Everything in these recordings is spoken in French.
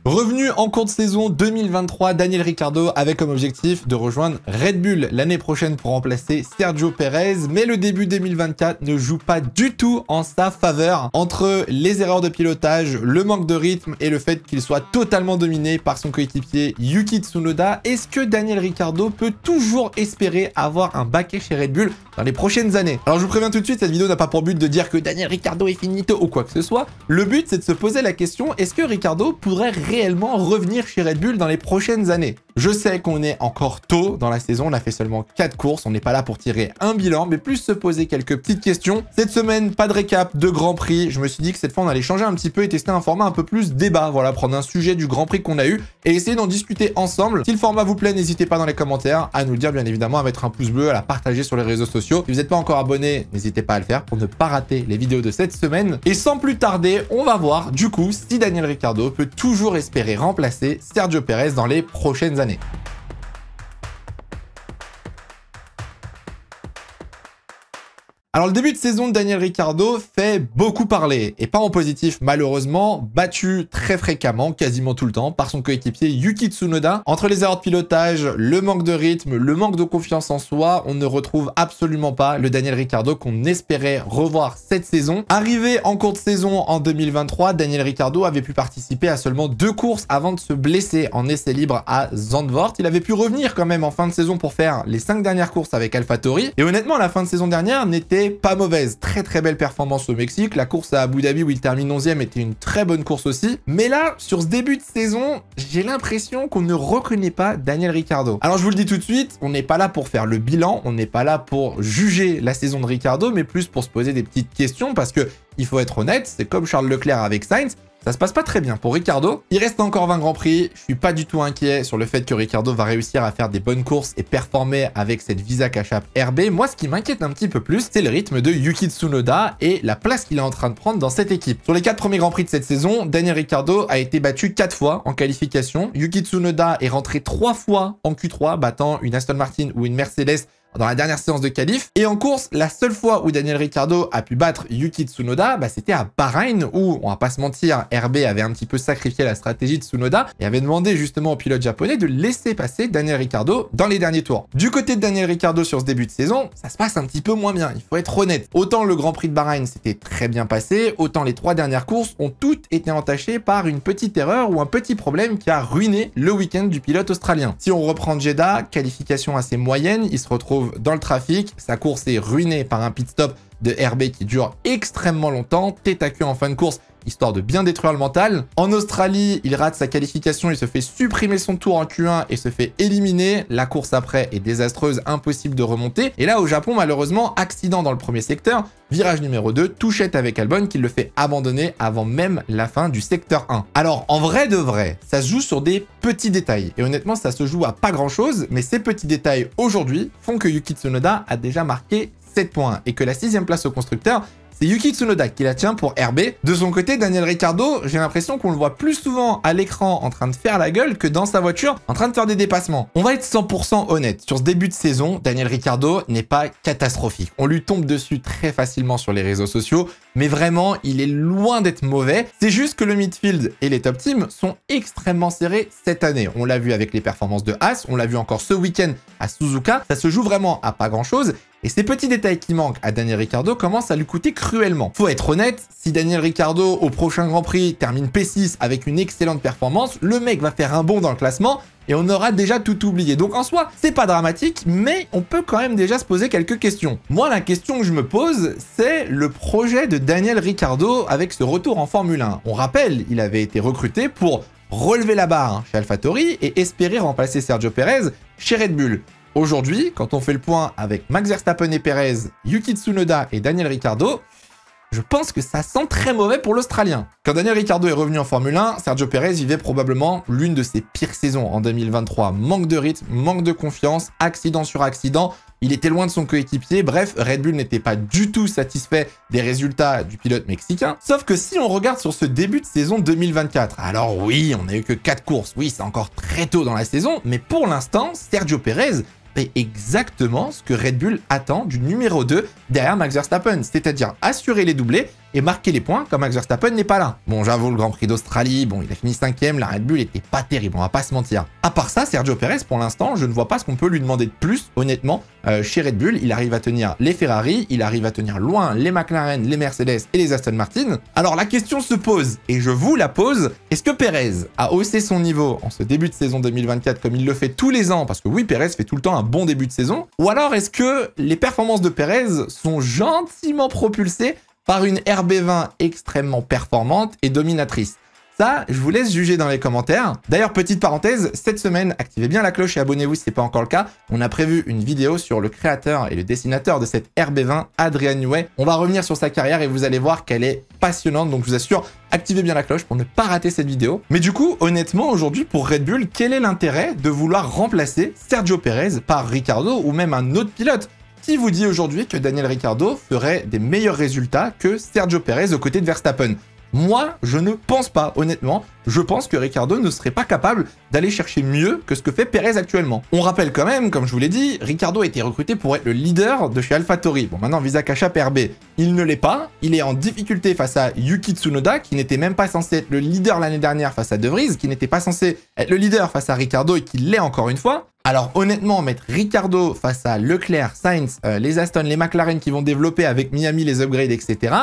Revenu en cours de saison 2023, Daniel Ricciardo avait comme objectif de rejoindre Red Bull l'année prochaine pour remplacer Sergio Pérez, mais le début 2024 ne joue pas du tout en sa faveur. Entre les erreurs de pilotage, le manque de rythme et le fait qu'il soit totalement dominé par son coéquipier Yuki Tsunoda, est-ce que Daniel Ricciardo peut toujours espérer avoir un baquet chez Red Bull dans les prochaines années? Alors je vous préviens tout de suite, cette vidéo n'a pas pour but de dire que Daniel Ricciardo est finito ou quoi que ce soit. Le but c'est de se poser la question, est-ce que Ricciardo pourrait réellement revenir chez Red Bull dans les prochaines années? Je sais qu'on est encore tôt dans la saison, on a fait seulement 4 courses, on n'est pas là pour tirer un bilan, mais plus se poser quelques petites questions. Cette semaine, pas de récap de Grand Prix, je me suis dit que cette fois on allait changer un petit peu et tester un format un peu plus débat, voilà, prendre un sujet du Grand Prix qu'on a eu et essayer d'en discuter ensemble. Si le format vous plaît, n'hésitez pas dans les commentaires à nous le dire, bien évidemment, à mettre un pouce bleu, à la partager sur les réseaux sociaux. Si vous n'êtes pas encore abonné, n'hésitez pas à le faire pour ne pas rater les vidéos de cette semaine. Et sans plus tarder, on va voir du coup si Daniel Ricciardo peut toujours espérer remplacer Sergio Pérez dans les prochaines années. Alors le début de saison de Daniel Ricciardo fait beaucoup parler, et pas en positif malheureusement, battu très fréquemment, quasiment tout le temps, par son coéquipier Yuki Tsunoda. Entre les erreurs de pilotage, le manque de rythme, le manque de confiance en soi, on ne retrouve absolument pas le Daniel Ricciardo qu'on espérait revoir cette saison. Arrivé en cours de saison en 2023, Daniel Ricciardo avait pu participer à seulement 2 courses avant de se blesser en essai libre à Zandvoort. Il avait pu revenir quand même en fin de saison pour faire les 5 dernières courses avec AlphaTauri, et honnêtement la fin de saison dernière n'était pas mauvaise. Très belle performance au Mexique. La course à Abu Dhabi où il termine 11e était une très bonne course aussi. Mais là, sur ce début de saison, j'ai l'impression qu'on ne reconnaît pas Daniel Ricciardo. Alors je vous le dis tout de suite, on n'est pas là pour faire le bilan, on n'est pas là pour juger la saison de Ricciardo, mais plus pour se poser des petites questions parce que, il faut être honnête, c'est comme Charles Leclerc avec Sainz, ça se passe pas très bien pour Ricciardo. Il reste encore 20 Grands Prix. Je suis pas du tout inquiet sur le fait que Ricciardo va réussir à faire des bonnes courses et performer avec cette Visa Cash App RB. Moi, ce qui m'inquiète un petit peu plus, c'est le rythme de Yuki Tsunoda et la place qu'il est en train de prendre dans cette équipe. Sur les 4 premiers Grands Prix de cette saison, Daniel Ricciardo a été battu 4 fois en qualification. Yuki Tsunoda est rentré 3 fois en Q3, battant une Aston Martin ou une Mercedes dans la dernière séance de qualif. Et en course, la seule fois où Daniel Ricciardo a pu battre Yuki Tsunoda, c'était à Bahreïn, où, on va pas se mentir, RB avait un petit peu sacrifié la stratégie de Tsunoda et avait demandé justement au pilote japonais de laisser passer Daniel Ricciardo dans les derniers tours. Du côté de Daniel Ricciardo sur ce début de saison, ça se passe un petit peu moins bien, il faut être honnête. Autant le Grand Prix de Bahreïn s'était très bien passé, autant les 3 dernières courses ont toutes été entachées par une petite erreur ou un petit problème qui a ruiné le week-end du pilote australien. Si on reprend Jeddah, qualification assez moyenne, il se retrouve dans le trafic, sa course est ruinée par un pit stop de RB qui dure extrêmement longtemps, tête à queue en fin de course, histoire de bien détruire le mental. En Australie, il rate sa qualification, il se fait supprimer son tour en Q1 et se fait éliminer. La course après est désastreuse, impossible de remonter. Et là, au Japon, malheureusement, accident dans le premier secteur, virage numéro 2, touchette avec Albon qui le fait abandonner avant même la fin du secteur 1. Alors, en vrai de vrai, ça se joue sur des petits détails. Et honnêtement, ça se joue à pas grand-chose, mais ces petits détails aujourd'hui font que Yuki Tsunoda a déjà marqué 7 points et que la 6e place au constructeur, c'est Yuki Tsunoda qui la tient pour RB. De son côté, Daniel Ricciardo, j'ai l'impression qu'on le voit plus souvent à l'écran en train de faire la gueule que dans sa voiture en train de faire des dépassements. On va être 100% honnête. Sur ce début de saison, Daniel Ricciardo n'est pas catastrophique. On lui tombe dessus très facilement sur les réseaux sociaux, mais vraiment, il est loin d'être mauvais. C'est juste que le midfield et les top teams sont extrêmement serrés cette année. On l'a vu avec les performances de Haas, on l'a vu encore ce week-end à Suzuka. Ça se joue vraiment à pas grand-chose. Et ces petits détails qui manquent à Daniel Ricciardo commencent à lui coûter cruellement. Faut être honnête, si Daniel Ricciardo au prochain Grand Prix termine P6 avec une excellente performance, le mec va faire un bond dans le classement et on aura déjà tout oublié. Donc en soi, c'est pas dramatique, mais on peut quand même déjà se poser quelques questions. Moi, la question que je me pose, c'est le projet de Daniel Ricciardo avec ce retour en Formule 1. On rappelle, il avait été recruté pour relever la barre chez AlphaTauri et espérer remplacer Sergio Pérez chez Red Bull. Aujourd'hui, quand on fait le point avec Max Verstappen et Pérez, Yuki Tsunoda et Daniel Ricciardo, je pense que ça sent très mauvais pour l'Australien. Quand Daniel Ricciardo est revenu en Formule 1, Sergio Pérez vivait probablement l'une de ses pires saisons en 2023. Manque de rythme, manque de confiance, accident sur accident. Il était loin de son coéquipier. Bref, Red Bull n'était pas du tout satisfait des résultats du pilote mexicain. Sauf que si on regarde sur ce début de saison 2024, alors oui, on n'a eu que 4 courses. Oui, c'est encore très tôt dans la saison. Mais pour l'instant, Sergio Pérez fait exactement ce que Red Bull attend du numéro 2 derrière Max Verstappen, c'est-à-dire assurer les doublés et marquer les points quand Max Verstappen n'est pas là. Bon, j'avoue, le Grand Prix d'Australie, bon, il a fini 5ème, la Red Bull était pas terrible, on va pas se mentir. À part ça, Sergio Perez, pour l'instant, je ne vois pas ce qu'on peut lui demander de plus, honnêtement, chez Red Bull. Il arrive à tenir les Ferrari, il arrive à tenir loin les McLaren, les Mercedes et les Aston Martin. Alors la question se pose, et je vous la pose, est-ce que Perez a haussé son niveau en ce début de saison 2024 comme il le fait tous les ans, parce que oui, Perez fait tout le temps un bon début de saison, ou alors est-ce que les performances de Perez sont gentiment propulsées par une RB20 extrêmement performante et dominatrice? Ça, je vous laisse juger dans les commentaires. D'ailleurs, petite parenthèse, cette semaine, activez bien la cloche et abonnez-vous si ce n'est pas encore le cas. On a prévu une vidéo sur le créateur et le dessinateur de cette RB20, Adrian Newey. On va revenir sur sa carrière et vous allez voir qu'elle est passionnante. Donc, je vous assure, activez bien la cloche pour ne pas rater cette vidéo. Mais du coup, honnêtement, aujourd'hui, pour Red Bull, quel est l'intérêt de vouloir remplacer Sergio Perez par Ricciardo ou même un autre pilote? Qui vous dit aujourd'hui que Daniel Ricciardo ferait des meilleurs résultats que Sergio Perez aux côtés de Verstappen? Moi, je ne pense pas, honnêtement. Je pense que Ricciardo ne serait pas capable d'aller chercher mieux que ce que fait Perez actuellement. On rappelle quand même, comme je vous l'ai dit, Ricciardo a été recruté pour être le leader de chez AlphaTauri. Bon, maintenant, visa Kachap RB, il ne l'est pas. Il est en difficulté face à Yuki Tsunoda, qui n'était même pas censé être le leader l'année dernière face à De Vries, qui n'était pas censé être le leader face à Ricciardo et qui l'est encore une fois. Alors honnêtement, mettre Ricciardo face à Leclerc, Sainz, les Aston, les McLaren qui vont développer avec Miami les upgrades, etc.,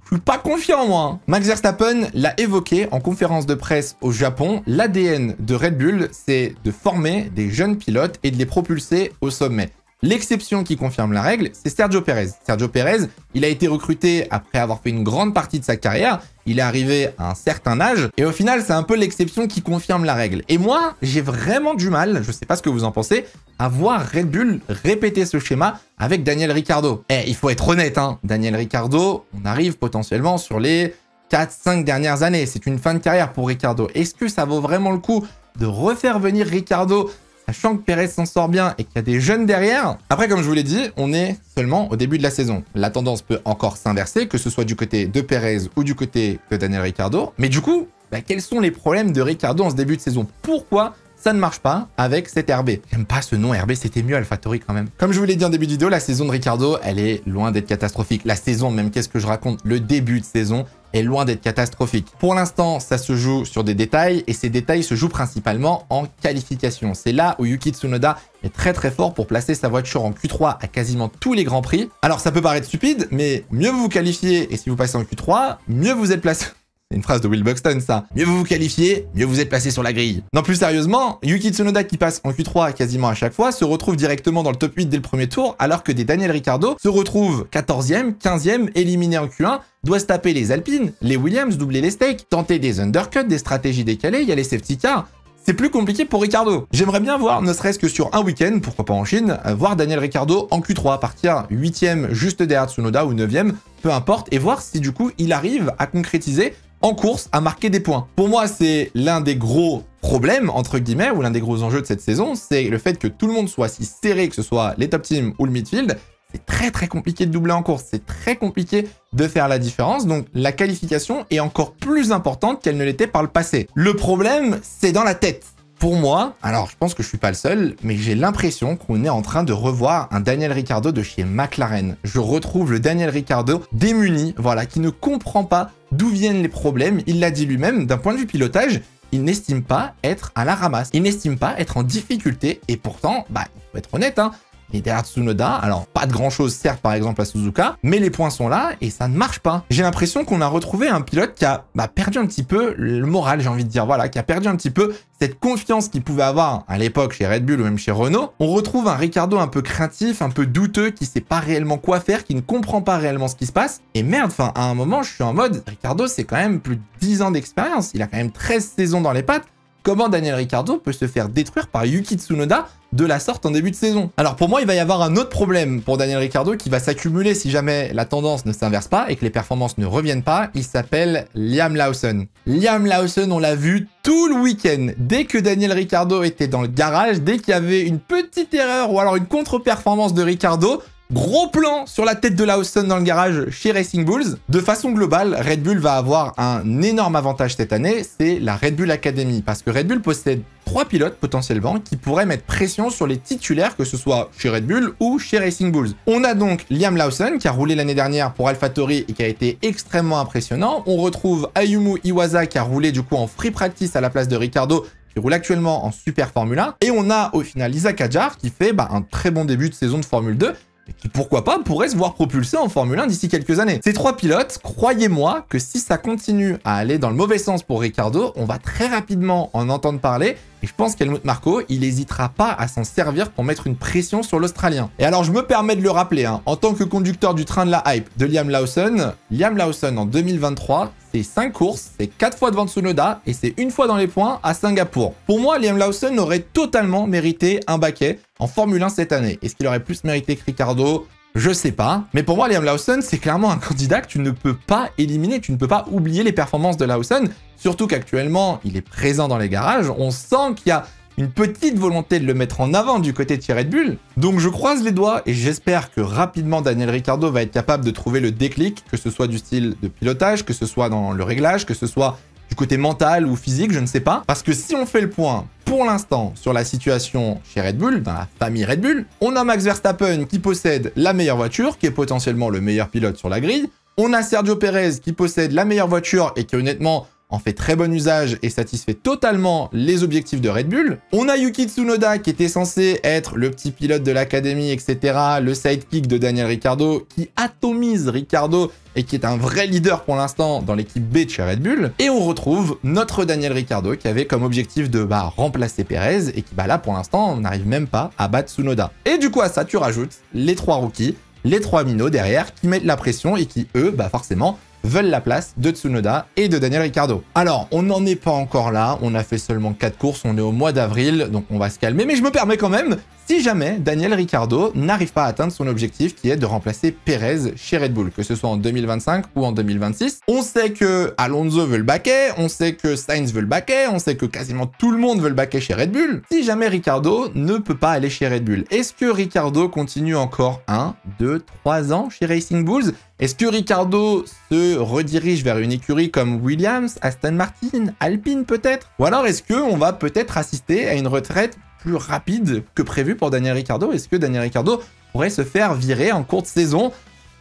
je suis pas confiant, moi. Max Verstappen l'a évoqué en conférence de presse au Japon. L'ADN de Red Bull, c'est de former des jeunes pilotes et de les propulser au sommet. L'exception qui confirme la règle, c'est Sergio Perez. Sergio Perez, il a été recruté après avoir fait une grande partie de sa carrière. Il est arrivé à un certain âge. Et au final, c'est un peu l'exception qui confirme la règle. Et moi, j'ai vraiment du mal, je sais pas ce que vous en pensez, à voir Red Bull répéter ce schéma avec Daniel Ricciardo. Eh, il faut être honnête, hein. Daniel Ricciardo, on arrive potentiellement sur les 4-5 dernières années. C'est une fin de carrière pour Ricciardo. Est-ce que ça vaut vraiment le coup de refaire venir Ricciardo, sachant que Perez s'en sort bien et qu'il y a des jeunes derrière? Après, comme je vous l'ai dit, on est seulement au début de la saison. La tendance peut encore s'inverser, que ce soit du côté de Perez ou du côté de Daniel Ricciardo. Mais du coup, quels sont les problèmes de Ricciardo en ce début de saison? Pourquoi ça ne marche pas avec cette RB? J'aime pas ce nom RB, c'était mieux AlphaTauri quand même. Comme je vous l'ai dit en début de vidéo, la saison de Ricciardo, elle est loin d'être catastrophique. La saison, même qu'est-ce que je raconte, le début de saison est loin d'être catastrophique. Pour l'instant, ça se joue sur des détails et ces détails se jouent principalement en qualification. C'est là où Yuki Tsunoda est très très fort pour placer sa voiture en Q3 à quasiment tous les grands prix. Alors ça peut paraître stupide, mais mieux vous vous qualifiez et si vous passez en Q3, mieux vous êtes placé. C'est une phrase de Will Buxton, ça. Mieux vous vous qualifiez, mieux vous êtes placé sur la grille. Non, plus sérieusement, Yuki Tsunoda qui passe en Q3 quasiment à chaque fois se retrouve directement dans le top 8 dès le premier tour, alors que des Daniel Ricciardo se retrouvent 14e, 15e, éliminés en Q1, doit se taper les Alpines, les Williams, doubler les stakes, tenter des undercuts, des stratégies décalées, il y a les safety cars. C'est plus compliqué pour Ricciardo. J'aimerais bien voir, ne serait-ce que sur un week-end, pourquoi pas en Chine, voir Daniel Ricciardo en Q3, partir 8e juste derrière Tsunoda ou 9e, peu importe, et voir si du coup il arrive à concrétiser en course à marquer des points. Pour moi, c'est l'un des gros problèmes, entre guillemets, ou l'un des gros enjeux de cette saison, c'est le fait que tout le monde soit si serré, que ce soit les top teams ou le midfield. C'est très très compliqué de doubler en course, c'est très compliqué de faire la différence, donc la qualification est encore plus importante qu'elle ne l'était par le passé. Le problème, c'est dans la tête. Pour moi, alors je pense que je suis pas le seul, mais j'ai l'impression qu'on est en train de revoir un Daniel Ricciardo de chez McLaren. Je retrouve le Daniel Ricciardo démuni, voilà, qui ne comprend pas d'où viennent les problèmes. Il l'a dit lui-même, d'un point de vue pilotage, il n'estime pas être à la ramasse. Il n'estime pas être en difficulté, et pourtant, il faut être honnête, hein, et derrière Tsunoda, alors pas de grand chose certes par exemple à Suzuka, mais les points sont là et ça ne marche pas. J'ai l'impression qu'on a retrouvé un pilote qui a perdu un petit peu le moral, j'ai envie de dire, voilà, qui a perdu un petit peu cette confiance qu'il pouvait avoir à l'époque chez Red Bull ou même chez Renault. On retrouve un Ricciardo un peu craintif, un peu douteux, qui sait pas réellement quoi faire, qui ne comprend pas réellement ce qui se passe. Et merde, enfin à un moment je suis en mode, Ricciardo c'est quand même plus de 10 ans d'expérience, il a quand même 13 saisons dans les pattes. Comment Daniel Ricciardo peut se faire détruire par Yuki Tsunoda de la sorte en début de saison? Alors pour moi, il va y avoir un autre problème pour Daniel Ricciardo qui va s'accumuler si jamais la tendance ne s'inverse pas et que les performances ne reviennent pas. Il s'appelle Liam Lawson. Liam Lawson, on l'a vu tout le week-end. Dès que Daniel Ricciardo était dans le garage, dès qu'il y avait une petite erreur ou alors une contre-performance de Ricciardo, gros plan sur la tête de Lawson dans le garage chez Racing Bulls. De façon globale, Red Bull va avoir un énorme avantage cette année, c'est la Red Bull Academy. Parce que Red Bull possède 3 pilotes potentiellement qui pourraient mettre pression sur les titulaires, que ce soit chez Red Bull ou chez Racing Bulls. On a donc Liam Lawson qui a roulé l'année dernière pour AlphaTauri et qui a été extrêmement impressionnant. On retrouve Ayumu Iwasa qui a roulé du coup en free practice à la place de Ricciardo, qui roule actuellement en Super Formule 1. Et on a au final Isaac Hadjar qui fait un très bon début de saison de Formule 2 et qui, pourquoi pas, pourrait se voir propulsé en Formule 1 d'ici quelques années. Ces 3 pilotes, croyez-moi que si ça continue à aller dans le mauvais sens pour Ricciardo, on va très rapidement en entendre parler. Et je pense qu'Helmut Marko, il n'hésitera pas à s'en servir pour mettre une pression sur l'Australien. Et alors, je me permets de le rappeler, en tant que conducteur du train de la hype de Liam Lawson en 2023, c'est 5 courses, c'est 4 fois devant Tsunoda et c'est 1 fois dans les points à Singapour. Pour moi, Liam Lawson aurait totalement mérité un baquet en Formule 1 cette année. Est-ce qu'il aurait plus mérité que Ricciardo ? Je sais pas. Mais pour moi, Liam Lawson, c'est clairement un candidat que tu ne peux pas éliminer. Tu ne peux pas oublier les performances de Lawson. Surtout qu'actuellement, il est présent dans les garages. On sent qu'il y a une petite volonté de le mettre en avant du côté de chez Red Bull. Donc je croise les doigts et j'espère que rapidement Daniel Ricciardo va être capable de trouver le déclic, que ce soit du style de pilotage, que ce soit dans le réglage, que ce soit du côté mental ou physique, je ne sais pas. Parce que si on fait le point pour l'instant sur la situation chez Red Bull, dans la famille Red Bull, on a Max Verstappen qui possède la meilleure voiture, qui est potentiellement le meilleur pilote sur la grille. On a Sergio Perez qui possède la meilleure voiture et qui honnêtement en fait très bon usage et satisfait totalement les objectifs de Red Bull. On a Yuki Tsunoda qui était censé être le petit pilote de l'académie, etc., le sidekick de Daniel Ricciardo, qui atomise Ricciardo et qui est un vrai leader pour l'instant dans l'équipe B de chez Red Bull. Et on retrouve notre Daniel Ricciardo qui avait comme objectif de remplacer Perez et qui là pour l'instant n'arrive même pas à battre Tsunoda. Et du coup à ça tu rajoutes les 3 rookies, les 3 minots derrière qui mettent la pression et qui eux forcément veulent la place de Tsunoda et de Daniel Ricciardo. Alors, on n'en est pas encore là, on a fait seulement 4 courses, on est au mois d'avril, donc on va se calmer, mais je me permets quand même, si jamais Daniel Ricciardo n'arrive pas à atteindre son objectif qui est de remplacer Perez chez Red Bull, que ce soit en 2025 ou en 2026. On sait que Alonso veut le baquet, on sait que Sainz veut le baquet, on sait que quasiment tout le monde veut le baquet chez Red Bull. Si jamais Ricciardo ne peut pas aller chez Red Bull, est-ce que Ricciardo continue encore 1, 2, 3 ans chez Racing Bulls? Est-ce que Ricciardo se redirige vers une écurie comme Williams, Aston Martin, Alpine peut-être? Ou alors est-ce qu'on va peut-être assister à une retraite plus rapide que prévu pour Daniel Ricciardo? Est-ce que Daniel Ricciardo pourrait se faire virer en cours de saison?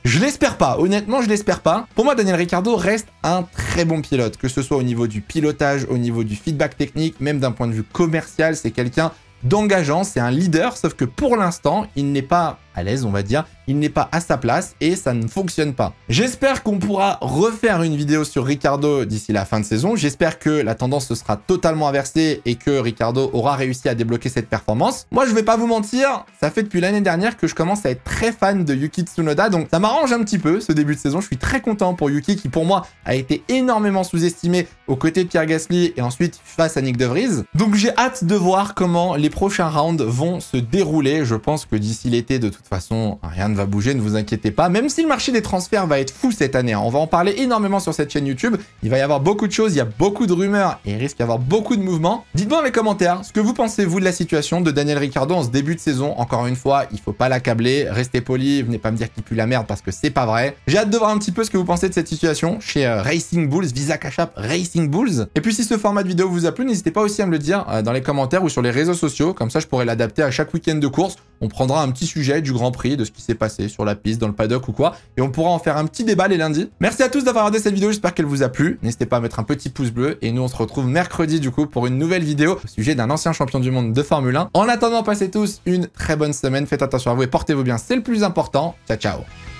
Je l'espère pas, honnêtement je l'espère pas. Pour moi Daniel Ricciardo reste un très bon pilote, que ce soit au niveau du pilotage, au niveau du feedback technique, même d'un point de vue commercial, c'est quelqu'un d'engageant, c'est un leader, sauf que pour l'instant, il n'est pas à l'aise, on va dire, il n'est pas à sa place et ça ne fonctionne pas. J'espère qu'on pourra refaire une vidéo sur Ricciardo d'ici la fin de saison. J'espère que la tendance se sera totalement inversée et que Ricciardo aura réussi à débloquer cette performance. Moi, je vais pas vous mentir, ça fait depuis l'année dernière que je commence à être très fan de Yuki Tsunoda, donc ça m'arrange un petit peu ce début de saison. Je suis très content pour Yuki qui, pour moi, a été énormément sous-estimé aux côtés de Pierre Gasly et ensuite face à Nyck de Vries. Donc j'ai hâte de voir comment les prochains rounds vont se dérouler. Je pense que d'ici l'été, de toute façon, rien ne va bouger, ne vous inquiétez pas. Même si le marché des transferts va être fou cette année, on va en parler énormément sur cette chaîne YouTube. Il va y avoir beaucoup de choses, il y a beaucoup de rumeurs et il risque d'y avoir beaucoup de mouvements. Dites-moi dans les commentaires ce que vous pensez, vous, de la situation de Daniel Ricciardo en ce début de saison. Encore une fois, il faut pas l'accabler, restez poli, venez pas me dire qu'il pue la merde parce que c'est pas vrai. J'ai hâte de voir un petit peu ce que vous pensez de cette situation chez Racing Bulls, Visa Cash App Racing Bulls. Et puis si ce format de vidéo vous a plu, n'hésitez pas aussi à me le dire dans les commentaires ou sur les réseaux sociaux, comme ça je pourrai l'adapter à chaque week-end de course. On prendra un petit sujet du Grand Prix, de ce qui s'est passé sur la piste, dans le paddock ou quoi, et on pourra en faire un petit débat les lundis. Merci à tous d'avoir regardé cette vidéo, j'espère qu'elle vous a plu. N'hésitez pas à mettre un petit pouce bleu, et nous on se retrouve mercredi du coup pour une nouvelle vidéo au sujet d'un ancien champion du monde de Formule 1. En attendant, passez tous une très bonne semaine, faites attention à vous et portez-vous bien, c'est le plus important. Ciao ciao.